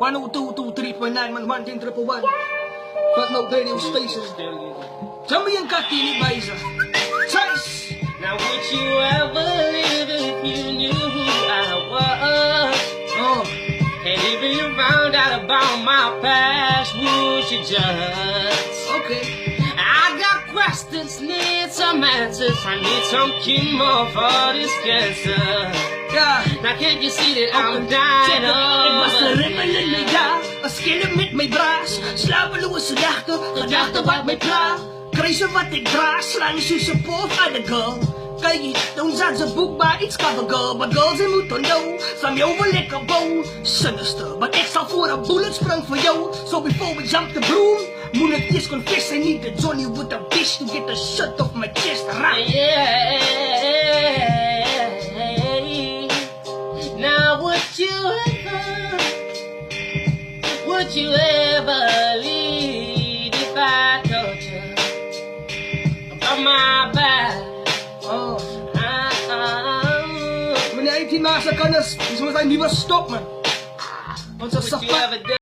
102.3.9 man 110.1 Flatnote radio station. Jamie and Katini Baisa. Choice. Now would you ever live if you knew who I was? Oh. And if you found out about my past, would you just? Okay. I got questions, need some answers. I need some chemo for this cancer. Yeah. Now can't you see that I'm dying of? Ik was de rimmel in mijn jaar, een skillen met mijn braas. Slapeloze gedachten, gedachten wat mij plaagt. Kruisen wat ik draag, slang is je support aan de girl. Kijk je, don't judge a book by its cover girl. But girls in moeten know, some jou wil lekker bouw. Sinister, but ik zal voor een bullet sprang voor jou. So before we jump the broom, moet ik eerst confess I need the Johnny with a bitch to get the shit off my chest, right? Yeah. Now would you ever leave if I told you about my bad? Oh. Meneer 18 maanden kan dus, dus we zijn niet meer stop man. Want ze